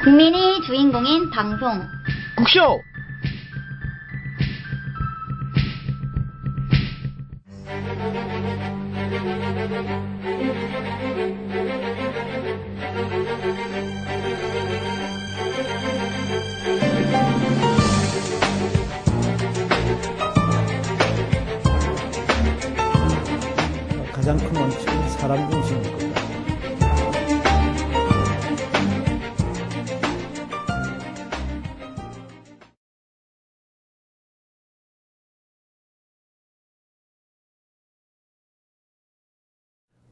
국민이 주인공인 방송 국쇼! 가장 큰 원칙은 사람 중심입니다.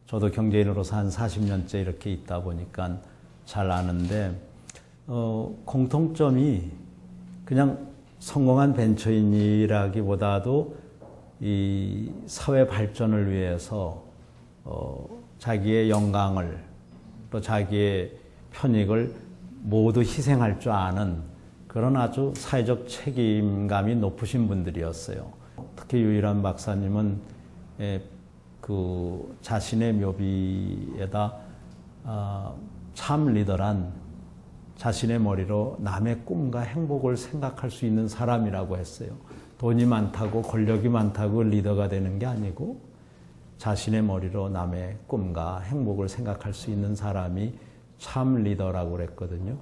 저도 경제인으로서 한 40년째 이렇게 있다 보니까 잘 아는데 공통점이 그냥 성공한 벤처인이라기보다도 이 사회 발전을 위해서 자기의 영광을 또 자기의 편익을 모두 희생할 줄 아는 그런 아주 사회적 책임감이 높으신 분들이었어요. 특히 유일한 박사님은 그 자신의 묘비에다 참 리더란 자신의 머리로 남의 꿈과 행복을 생각할 수 있는 사람이라고 했어요. 돈이 많다고 권력이 많다고 리더가 되는 게 아니고 자신의 머리로 남의 꿈과 행복을 생각할 수 있는 사람이 참 리더라고 그랬거든요.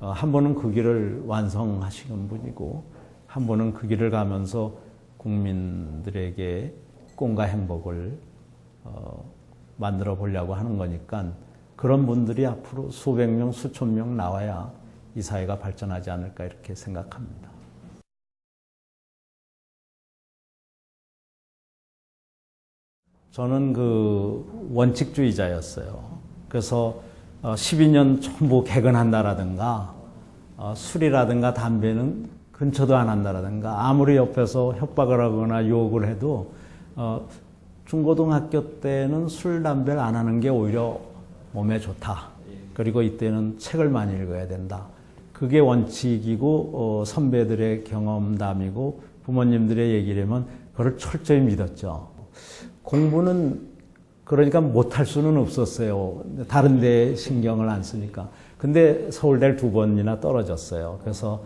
한 번은 그 길을 완성하시는 분이고 한 번은 그 길을 가면서 국민들에게 꿈과 행복을 만들어 보려고 하는 거니까 그런 분들이 앞으로 수백 명, 수천 명 나와야 이 사회가 발전하지 않을까 이렇게 생각합니다. 저는 그 원칙주의자였어요. 그래서 12년 전부 개근한다라든가 술이라든가 담배는 근처도 안 한다라든가 아무리 옆에서 협박을 하거나 유혹을 해도 중고등학교 때는 술, 담배를 안 하는 게 오히려 몸에 좋다. 그리고 이때는 책을 많이 읽어야 된다. 그게 원칙이고 선배들의 경험담이고 부모님들의 얘기라면 그걸 철저히 믿었죠. 공부는 그러니까 못할 수는 없었어요. 다른 데 신경을 안 쓰니까. 근데 서울대를 2번이나 떨어졌어요. 그래서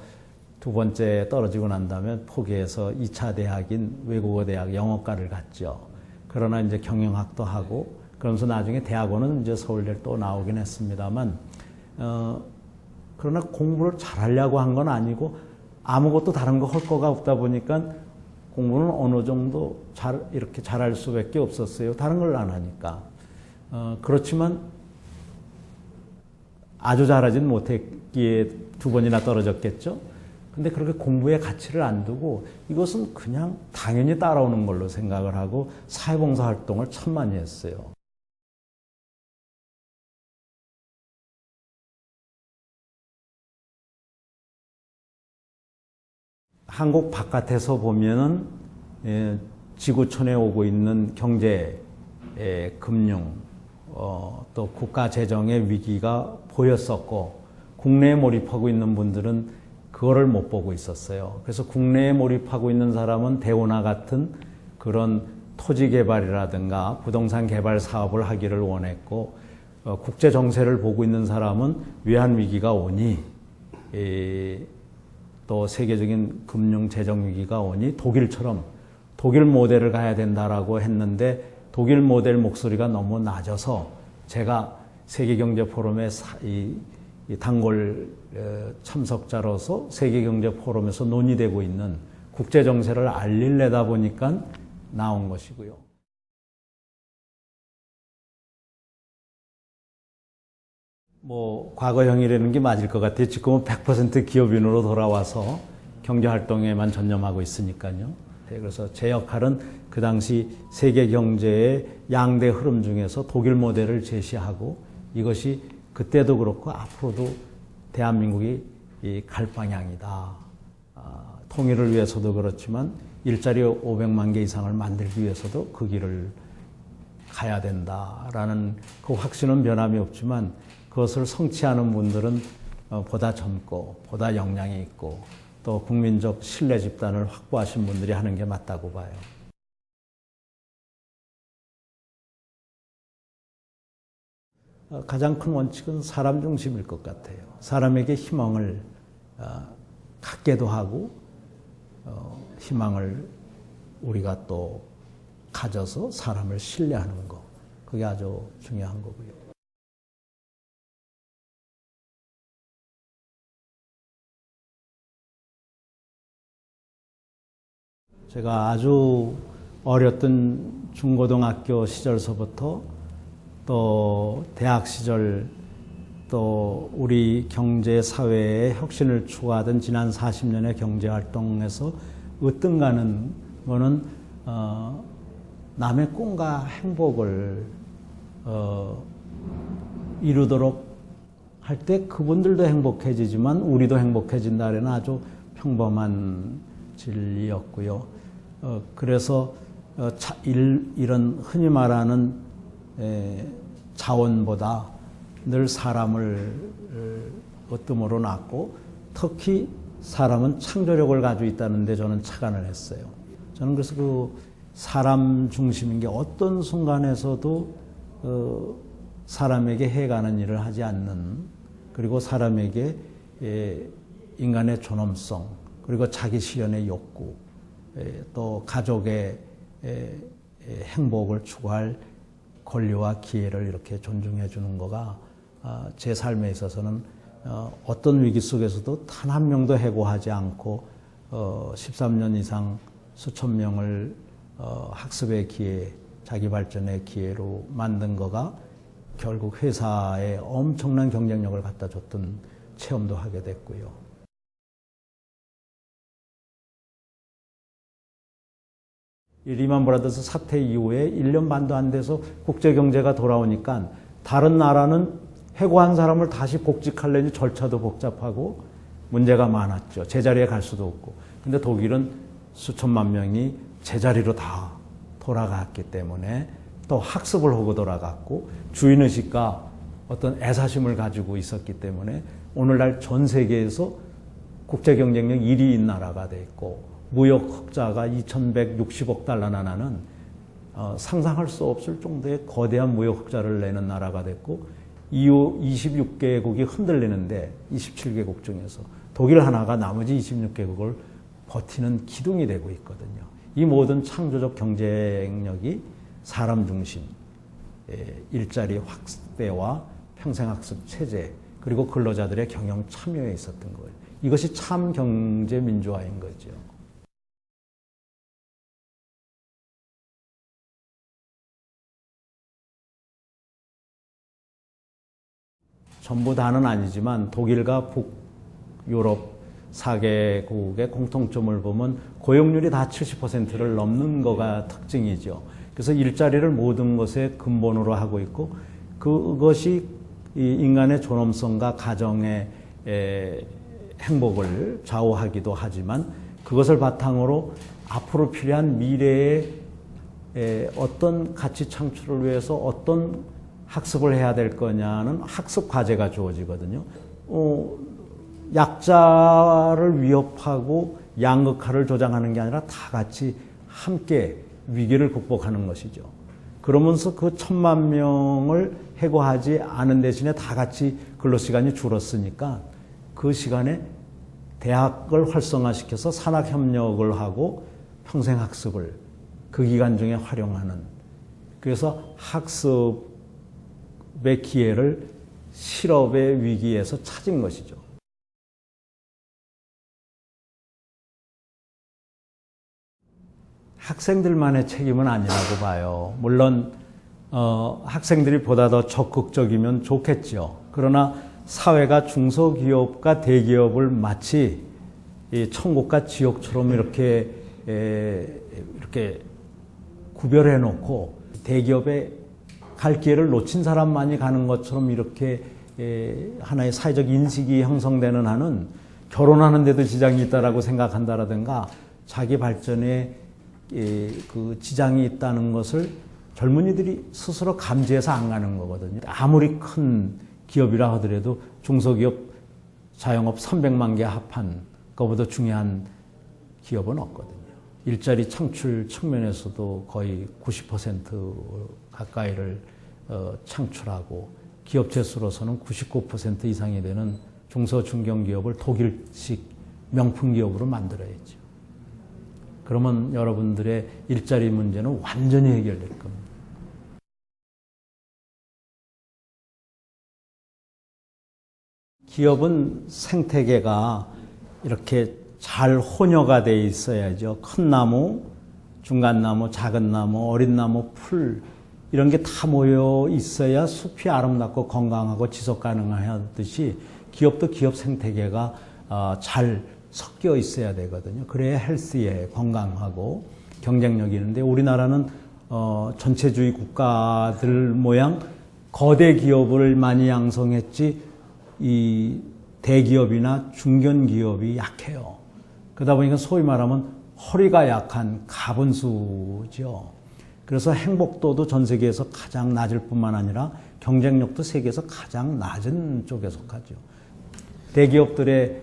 2번째 떨어지고 난 다음에 포기해서 2차 대학인 외국어 대학 영어과를 갔죠. 그러나 이제 경영학도 하고 그러면서 나중에 대학원은 이제 서울대를 또 나오긴 했습니다만 그러나 공부를 잘하려고 한 건 아니고 아무것도 다른 거 할 거가 없다 보니까 공부는 어느 정도 이렇게 잘할 수밖에 없었어요. 다른 걸 안 하니까. 그렇지만 아주 잘하진 못했기에 2번이나 떨어졌겠죠. 근데 그렇게 공부에 가치를 안 두고 이것은 그냥 당연히 따라오는 걸로 생각을 하고 사회봉사 활동을 참 많이 했어요. 한국 바깥에서 보면은 지구촌에 오고 있는 경제, 금융, 또 국가 재정의 위기가 보였었고 국내에 몰입하고 있는 분들은 그거를 못 보고 있었어요. 그래서 국내에 몰입하고 있는 사람은 대우나 같은 그런 토지 개발이라든가 부동산 개발 사업을 하기를 원했고 국제 정세를 보고 있는 사람은 외환 위기가 오니 또 세계적인 금융 재정 위기가 오니 독일처럼 독일 모델을 가야 된다라고 했는데 독일 모델 목소리가 너무 낮아서 제가 세계경제포럼의 이 단골 참석자로서 세계경제포럼에서 논의되고 있는 국제정세를 알리려다 보니까 나온 것이고요. 과거형이라는 게 맞을 것 같아요. 지금은 100% 기업인으로 돌아와서 경제활동에만 전념하고 있으니까요. 그래서 제 역할은 그 당시 세계 경제의 양대 흐름 중에서 독일 모델을 제시하고 이것이 그때도 그렇고 앞으로도 대한민국이 갈 방향이다. 통일을 위해서도 그렇지만 일자리 500만 개 이상을 만들기 위해서도 그 길을 가야 된다라는 그 확신은 변함이 없지만 그것을 성취하는 분들은 보다 젊고 보다 역량이 있고 또 국민적 신뢰 집단을 확보하신 분들이 하는 게 맞다고 봐요. 가장 큰 원칙은 사람 중심일 것 같아요. 사람에게 희망을 갖게도 하고 희망을 우리가 또 가져서 사람을 신뢰하는 거, 그게 아주 중요한 거고요. 제가 아주 어렸던 중고등학교 시절서부터 또 대학 시절 또 우리 경제 사회의 혁신을 추구하던 지난 40년의 경제 활동에서 으뜸가는 거는 남의 꿈과 행복을 이루도록 할 때 그분들도 행복해지지만 우리도 행복해진다는 아주 평범한 진리였고요. 그래서 이런 흔히 말하는 자원보다 늘 사람을 으뜸으로 놨고 특히 사람은 창조력을 가지고 있다는 데 저는 착안을 했어요. 저는 그래서 그 사람 중심인 게 어떤 순간에서도 사람에게 해가는 일을 하지 않는, 그리고 사람에게 인간의 존엄성, 그리고 자기 실현의 욕구, 또 가족의 행복을 추구할 권리와 기회를 이렇게 존중해 주는 거가 제 삶에 있어서는 어떤 위기 속에서도 단 한 명도 해고하지 않고 13년 이상 수천 명을 학습의 기회, 자기 발전의 기회로 만든 거가 결국 회사에 엄청난 경쟁력을 갖다 줬던 체험도 하게 됐고요. 이 리만 브라더스 사태 이후에 1년 반도 안 돼서 국제 경제가 돌아오니까 다른 나라는 해고한 사람을 다시 복직하려니 절차도 복잡하고 문제가 많았죠. 제자리에 갈 수도 없고. 근데 독일은 수천만 명이 제자리로 다 돌아갔기 때문에 또 학습을 하고 돌아갔고 주인의식과 어떤 애사심을 가지고 있었기 때문에 오늘날 전 세계에서 국제 경쟁력 1위인 나라가 됐고 무역 흑자가 2160억 달러나 나는 상상할 수 없을 정도의 거대한 무역 흑자를 내는 나라가 됐고 이후 26개국이 흔들리는데 27개국 중에서 독일 하나가 나머지 26개국을 버티는 기둥이 되고 있거든요. 이 모든 창조적 경쟁력이 사람 중심, 일자리 확대와 평생학습 체제, 그리고 근로자들의 경영 참여에 있었던 거예요. 이것이 참 경제 민주화인 거죠. 전부 다는 아니지만 독일과 북유럽 4개국의 공통점을 보면 고용률이 다 70%를 넘는 거가 특징이죠. 그래서 일자리를 모든 것의 근본으로 하고 있고 그것이 인간의 존엄성과 가정의 행복을 좌우하기도 하지만 그것을 바탕으로 앞으로 필요한 미래의 어떤 가치 창출을 위해서 어떤 학습을 해야 될 거냐는 학습 과제가 주어지거든요. 약자를 위협하고 양극화를 조장하는 게 아니라 다 같이 함께 위기를 극복하는 것이죠. 그러면서 그 1000만 명을 해고하지 않은 대신에 다 같이 근로시간이 줄었으니까 그 시간에 대학을 활성화시켜서 산학협력을 하고 평생학습을 그 기간 중에 활용하는, 그래서 학습의 기회를 실업의 위기에서 찾은 것이죠. 학생들만의 책임은 아니라고 봐요. 물론 학생들이 보다 더 적극적이면 좋겠죠. 그러나 사회가 중소기업과 대기업을 마치 이 천국과 지옥처럼 이렇게 구별해 놓고 대기업에 갈 기회를 놓친 사람만이 가는 것처럼 이렇게 하나의 사회적 인식이 형성되는 한은 결혼하는데도 지장이 있다라고 생각한다라든가 자기 발전에 그 지장이 있다는 것을 젊은이들이 스스로 감지해서 안 가는 거거든요. 아무리 큰 기업이라 하더라도 중소기업 자영업 300만 개 합한 것보다 중요한 기업은 없거든요. 일자리 창출 측면에서도 거의 90% 가까이를 창출하고 기업체 수로서는 99% 이상이 되는 중소중견기업을 독일식 명품기업으로 만들어야죠. 그러면 여러분들의 일자리 문제는 완전히 해결될 겁니다. 기업은 생태계가 이렇게 잘 혼여가 돼 있어야죠. 큰 나무, 중간 나무, 작은 나무, 어린 나무, 풀 이런 게 다 모여 있어야 숲이 아름답고 건강하고 지속 가능하듯이 기업도 기업 생태계가 잘 섞여 있어야 되거든요. 그래야 헬스에 건강하고 경쟁력이 있는데 우리나라는 전체주의 국가들 모양 거대 기업을 많이 양성했지 이 대기업이나 중견기업이 약해요. 그러다 보니까 소위 말하면 허리가 약한 가분수죠. 그래서 행복도도 전 세계에서 가장 낮을 뿐만 아니라 경쟁력도 세계에서 가장 낮은 쪽에 속하죠. 대기업들의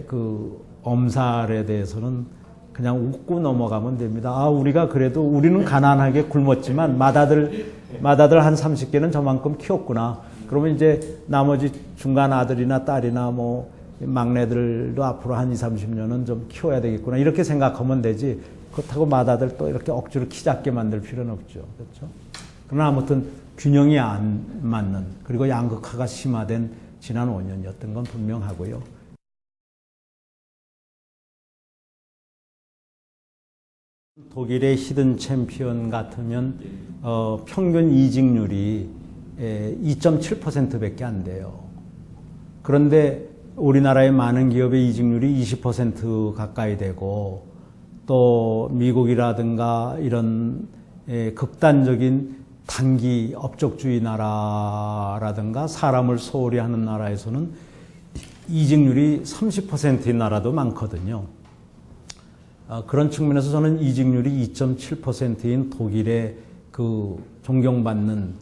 그 엄살에 대해서는 그냥 웃고 넘어가면 됩니다. 우리가 그래도 우리는 가난하게 굶었지만 맏아들 한 30개는 저만큼 키웠구나. 그러면 이제 나머지 중간 아들이나 딸이나 뭐 막내들도 앞으로 한 20, 30년은 좀 키워야 되겠구나. 이렇게 생각하면 되지. 그렇다고 맏아들 또 이렇게 억지로 키 작게 만들 필요는 없죠. 그렇죠? 그러나 아무튼 균형이 안 맞는 그리고 양극화가 심화된 지난 5년이었던 건 분명하고요. 독일의 히든 챔피언 같으면 평균 이직률이 2.7%밖에 안 돼요. 그런데 우리나라의 많은 기업의 이직률이 20% 가까이 되고 또 미국이라든가 이런 극단적인 단기 업적주의 나라라든가 사람을 소홀히 하는 나라에서는 이직률이 30%인 나라도 많거든요. 그런 측면에서 저는 이직률이 2.7%인 독일의 그 존경받는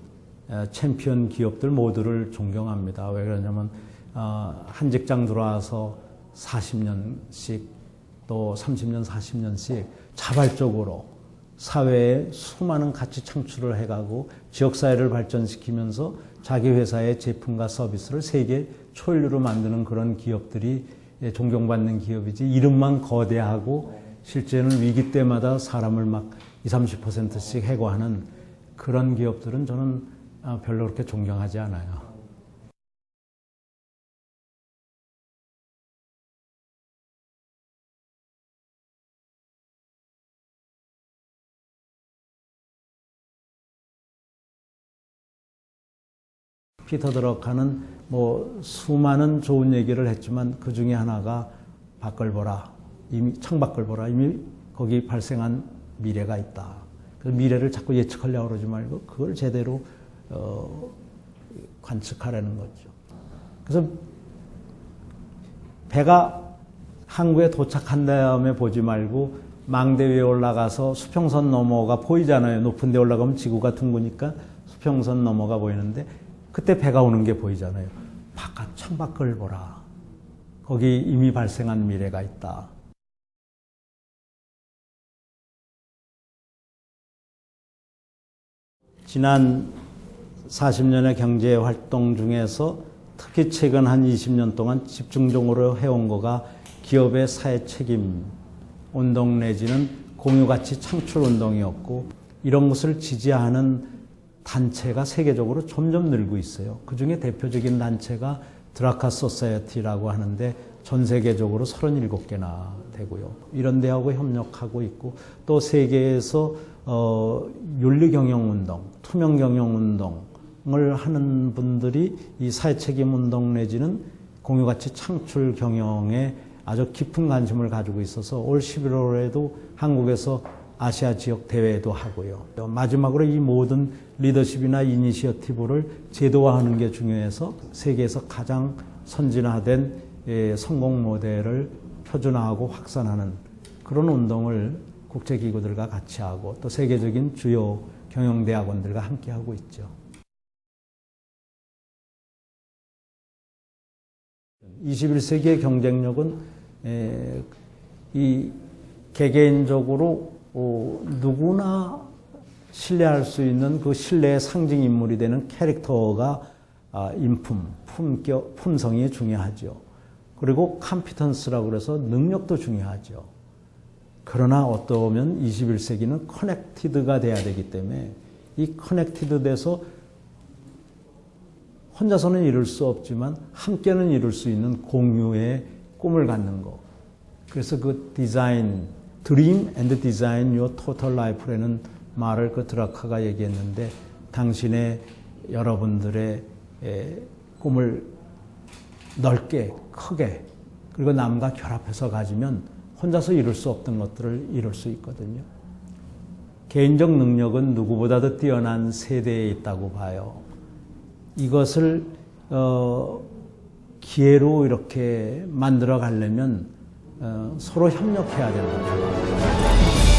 챔피언 기업들 모두를 존경합니다. 왜 그러냐면 한 직장 들어와서 40년씩 또 30년, 40년씩 자발적으로 사회에 수많은 가치 창출을 해가고 지역사회를 발전시키면서 자기 회사의 제품과 서비스를 세계 초일류로 만드는 그런 기업들이 존경받는 기업이지 이름만 거대하고 실제는 위기 때마다 사람을 막 20, 30%씩 해고하는 그런 기업들은 저는 별로 그렇게 존경하지 않아요. 피터 드러커는 뭐 수많은 좋은 얘기를 했지만 그 중에 하나가 밖을 보라. 이미 창밖을 보라. 이미 거기 발생한 미래가 있다. 그래서 미래를 자꾸 예측하려고 그러지 말고 그걸 제대로 관측하라는 거죠. 그래서 배가 항구에 도착한 다음에 보지 말고 망대 위에 올라가서 수평선 너머가 보이잖아요. 높은 데 올라가면 지구가 둥그니까 수평선 너머가 보이는데 그때 배가 오는 게 보이잖아요. 바깥 창밖을 보라. 거기 이미 발생한 미래가 있다. 지난 40년의 경제 활동 중에서 특히 최근 한 20년 동안 집중적으로 해온 거가 기업의 사회 책임 운동 내지는 공유가치 창출 운동이었고 이런 것을 지지하는 단체가 세계적으로 점점 늘고 있어요. 그중에 대표적인 단체가 드라카 소사이어티라고 하는데 전 세계적으로 37개나 되고요. 이런 데하고 협력하고 있고 또 세계에서 윤리경영운동, 투명경영운동을 하는 분들이 이 사회책임운동 내지는 공유가치 창출 경영에 아주 깊은 관심을 가지고 있어서 올 11월에도 한국에서 아시아 지역 대회도 하고요. 마지막으로 이 모든 리더십이나 이니시어티브를 제도화하는 게 중요해서 세계에서 가장 선진화된 성공 모델을 표준화하고 확산하는 그런 운동을 국제기구들과 같이 하고 또 세계적인 주요 경영대학원들과 함께 하고 있죠. 21세기의 경쟁력은 이 개개인적으로 누구나 신뢰할 수 있는 그 신뢰의 상징 인물이 되는 캐릭터가 인품, 품성이 중요하죠. 그리고 컴피턴스라고 그래서 능력도 중요하죠. 그러나 어떠면 21세기는 커넥티드가 돼야 되기 때문에 이 커넥티드 돼서 혼자서는 이룰 수 없지만 함께는 이룰 수 있는 공유의 꿈을 갖는 것. 그래서 그 디자인, Dream and Design Your Total Life라는 말을 그 드라카가 얘기했는데 당신의 여러분들의 꿈을 넓게 크게 그리고 남과 결합해서 가지면 혼자서 이룰 수 없던 것들을 이룰 수 있거든요. 개인적 능력은 누구보다도 뛰어난 세대에 있다고 봐요. 이것을 기회로 이렇게 만들어 가려면 서로 협력해야 된다고 봐요.